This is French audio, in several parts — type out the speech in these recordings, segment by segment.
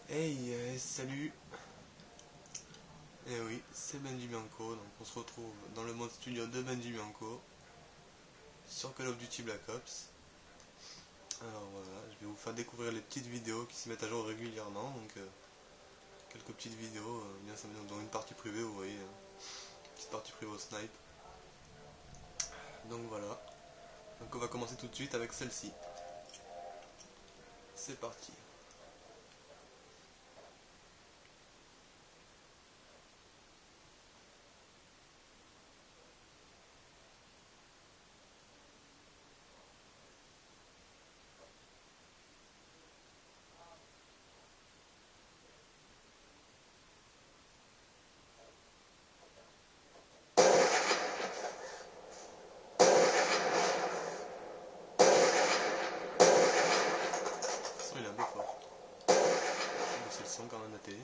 Hey, salut. Eh oui, c'est Benji Bianco, donc on se retrouve dans le mode studio de Benji Bianco sur Call of Duty Black Ops. Alors voilà, je vais vous faire découvrir les petites vidéos qui se mettent à jour régulièrement, donc quelques petites vidéos, bien ça dans une partie privée, vous voyez, petite partie privée au snipe. Donc voilà, donc on va commencer tout de suite avec celle-ci. C'est parti. Le son il est un peu fort. C'est le son quand même de la télé.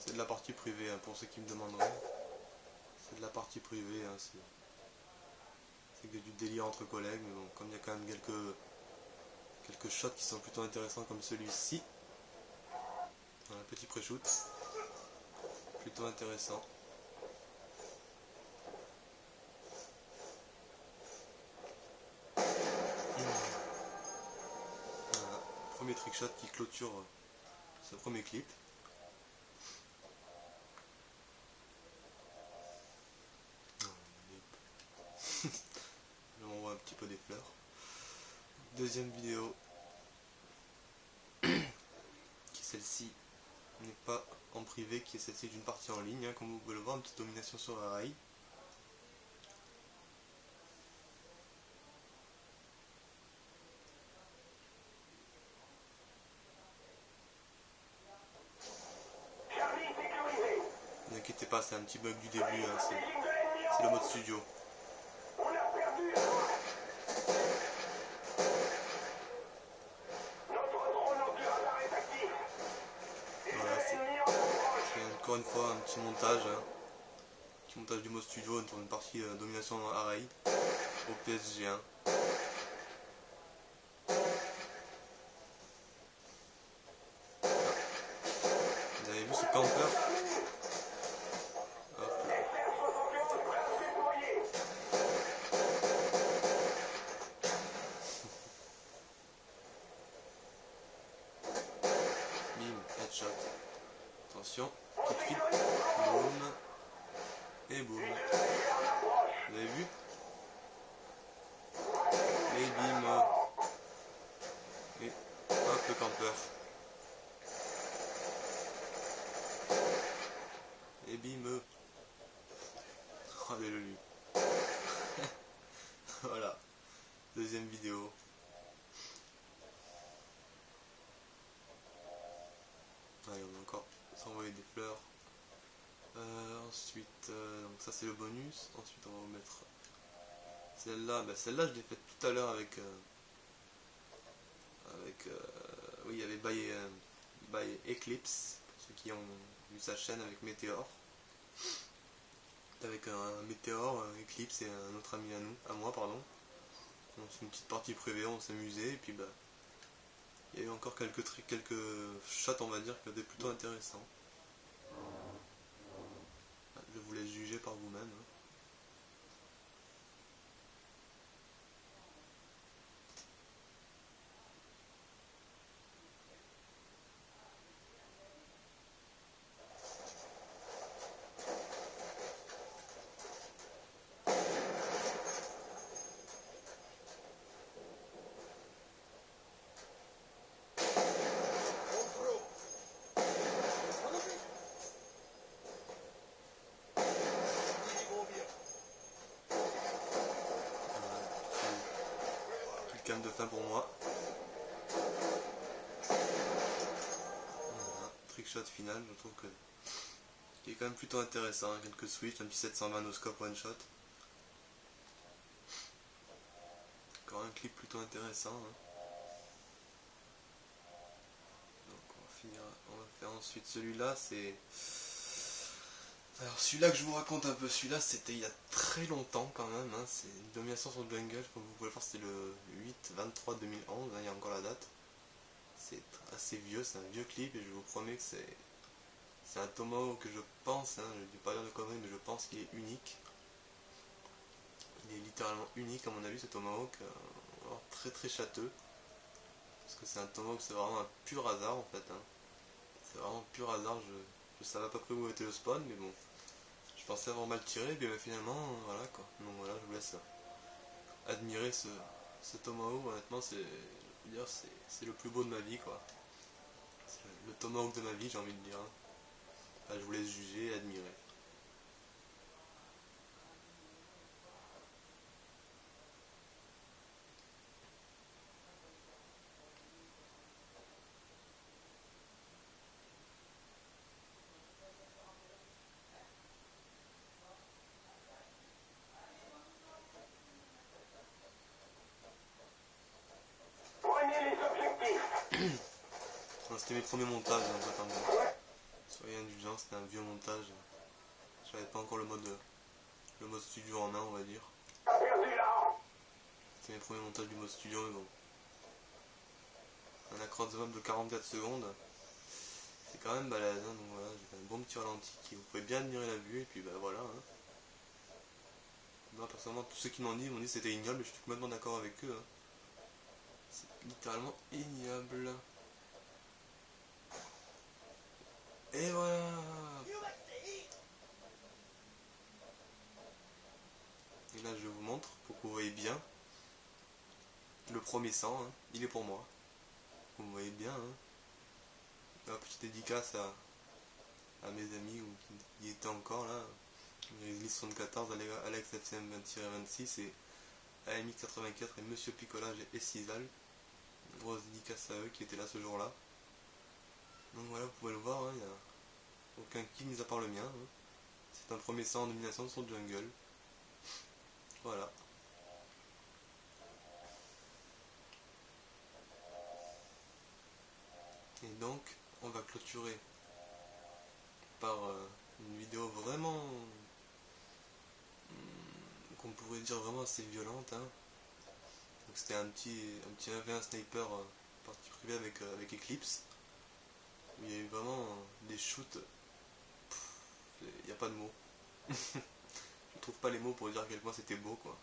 C'est de la partie privée, hein, pour ceux qui me demanderaient. C'est de la partie privée, hein, c'est que du délire entre collègues, mais bon, comme il y a quand même quelques shots qui sont plutôt intéressants comme celui-ci. Un petit pré-shoot, plutôt intéressant. Voilà, premier trickshot qui clôture ce premier clip. Je m'envoie un petit peu des fleurs. Deuxième vidéo, qui celle-ci n'est pas en privé, qui est celle-ci d'une partie en ligne, hein, comme vous pouvez le voir, une petite domination sur un rail. Ne vous inquiétez pas, c'est un petit bug du début, hein, c'est le mode studio. Voilà, c'est encore une fois un petit montage, hein, petit montage du mode studio pour une partie domination array au PSG1. Vous avez vu ce campeur? Bim, headshot. Attention, petite fuite. Boum. Et boum. Vous avez vu? Et bim. Et hop le campeur. Et bim. Oh le lui. Voilà. Deuxième vidéo. Allez, on va encore s'envoyer des fleurs. Ensuite, donc ça c'est le bonus. Ensuite, on va mettre celle-là. Bah, celle-là, je l'ai faite tout à l'heure avec. Oui, il y avait by Eclipse, pour ceux qui ont vu sa chaîne avec Météor. Avec un Météor, Eclipse et un autre ami à moi, pardon. On fait une petite partie privée, on s'amusait, et puis bah. Il y a eu encore quelques shots, on va dire, qui étaient plutôt intéressants. Je vous laisse juger par vous-même. Hein. Calme de fin pour moi. Voilà, trickshot final, je trouve que qui est quand même plutôt intéressant. Hein. Quelques switches, un petit 720 no scope one shot. Encore un clip plutôt intéressant. Hein. Donc on va faire ensuite celui-là, c'est Alors celui-là que je vous raconte un peu, celui-là c'était il y a très longtemps quand même, hein. C'est une domination sur le jungle, comme vous pouvez le voir c'était le 8-23-2011, hein, il y a encore la date. C'est assez vieux, c'est un vieux clip et je vous promets que c'est un tomahawk que je pense, hein, je dis pas dire de conneries mais je pense qu'il est unique. Il est littéralement unique à mon avis ce tomahawk, très très châteux. Parce que c'est un tomahawk, c'est vraiment un pur hasard en fait, hein. C'est vraiment pur hasard, je savais à peu près où était le spawn mais bon. Je pensais avoir mal tiré, et bien finalement, voilà quoi. Donc voilà, je vous laisse admirer ce tomahawk. Honnêtement, c'est le plus beau de ma vie quoi. C'est le tomahawk de ma vie, j'ai envie de dire, hein. Enfin, je vous laisse juger et admirer. Prenez les objectifs. C'était mes premiers montages, donc attendez. Soyez indulgents, c'était un vieux montage. J'avais pas encore le mode studio en main, on va dire. Perdu là. C'était mes premiers montages du mode studio, mais bon. Un accro de 44 secondes. C'est quand même balèze, hein, donc voilà, j'ai fait un bon petit ralenti qui vous pouvez bien admirer la vue, et puis bah voilà. Hein. Moi personnellement, tous ceux qui m'ont dit que c'était ignoble, et je suis complètement d'accord avec eux. Hein. C'est littéralement ignoble. Et voilà. Et là je vous montre, pour que vous voyez bien. Le premier sang, hein, il est pour moi. Vous voyez bien, hein. La petite dédicace à mes amis qui y étaient encore là. L'église 74, Alex FCM-26 et AMX84 et Monsieur Picolage et Cisal. Une grosse dédicace à eux qui étaient là ce jour-là. Donc voilà, vous pouvez le voir, hein, il n'y a aucun kill mis à part le mien. Hein. C'est un premier sang en domination sur jungle. Voilà. Et donc, on va clôturer par une vidéo vraiment qu'on pourrait dire vraiment assez violente. Hein. Donc c'était un petit 1v1 sniper partie privée avec Eclipse. Où il y a eu vraiment des shoots. Il n'y a pas de mots. Je trouve pas les mots pour dire à quel point c'était beau quoi.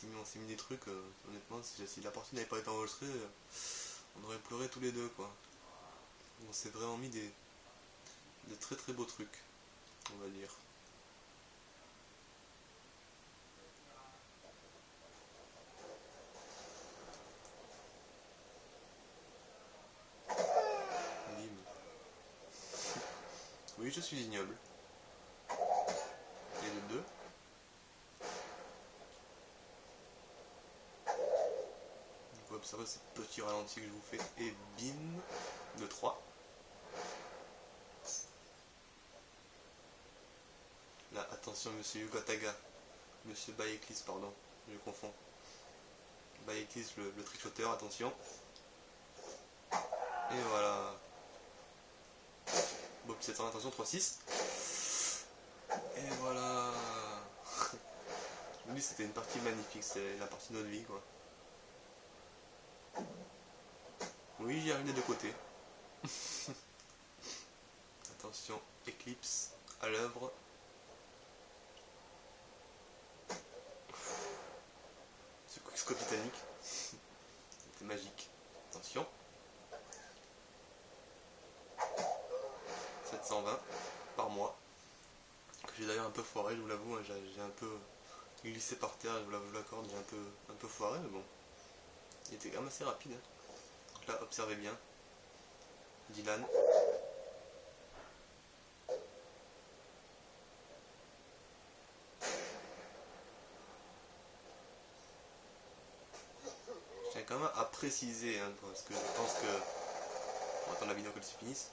On s'est mis des trucs, honnêtement, si la partie n'avait pas été enregistrée, on aurait pleuré tous les deux quoi. On s'est vraiment mis des très très beaux trucs, on va dire. Bim. Oui, je suis ignoble. Et de deux. Vous observez ce petit ralenti que je vous fais. Et bim. De 3. Là, attention, monsieur Yugataga. Monsieur Bayeklis, pardon. Je confonds. Bayeklis, le trichoteur, attention. Et voilà. Bob 700, attention, 3-6. Et voilà. Je me dis c'était une partie magnifique, c'est la partie de notre vie quoi. Oui, j'y arrive des deux côtés. Attention, Eclipse à l'œuvre. Ce quickscope titanique. C'était magique. Attention. 720 par mois. Que j'ai d'ailleurs un peu foiré, je vous l'avoue, hein, j'ai un peu glissé par terre, je vous l'accorde, j'ai un peu foiré, mais bon. Il était quand même assez rapide. Hein. Donc là, observez bien. Dylan. Je tiens quand même à préciser, hein, parce que je pense que... On va attendre la vidéo qu'elle se finisse.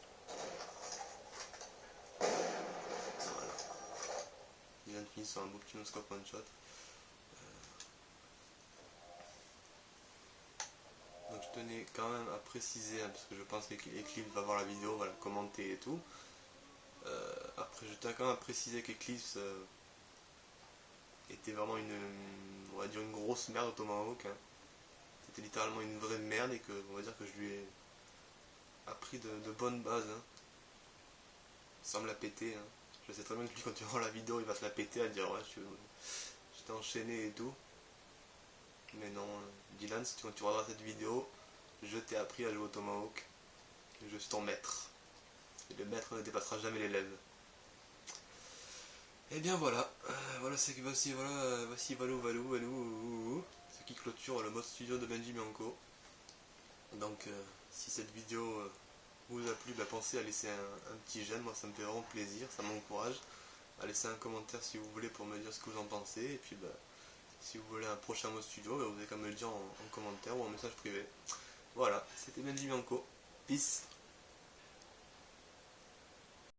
Voilà. Dylan finit sur un beau petit no-scope one-shot. Donc je tenais quand même à préciser, hein, parce que je pense qu'Eclipse va voir la vidéo, va la commenter et tout. Après je tiens quand même à préciser qu'Eclipse était vraiment on va dire une grosse merde au Tomahawk. Hein. C'était littéralement une vraie merde et que on va dire que je lui ai appris de bonnes bases. Hein. Sans me la péter. Hein. Je sais très bien que lui quand tu vois la vidéo il va se la péter à dire ouais j'étais enchaîné et tout. Mais non, Dylan, quand tu regarderas cette vidéo, je t'ai appris à jouer au Tomahawk. Je suis ton maître. Et le maître ne dépassera jamais l'élève. Et bien voilà, voici Valou, ce qui clôture le mode studio de Benji Bianco. Donc si cette vidéo vous a plu, pensez à laisser un petit j'aime, moi ça me fait vraiment plaisir, ça m'encourage. À laisser un commentaire si vous voulez pour me dire ce que vous en pensez. Et puis si vous voulez un prochain mode studio, vous avez qu'à me le dire en commentaire ou en message privé. Voilà, c'était Benji Bianco. Peace.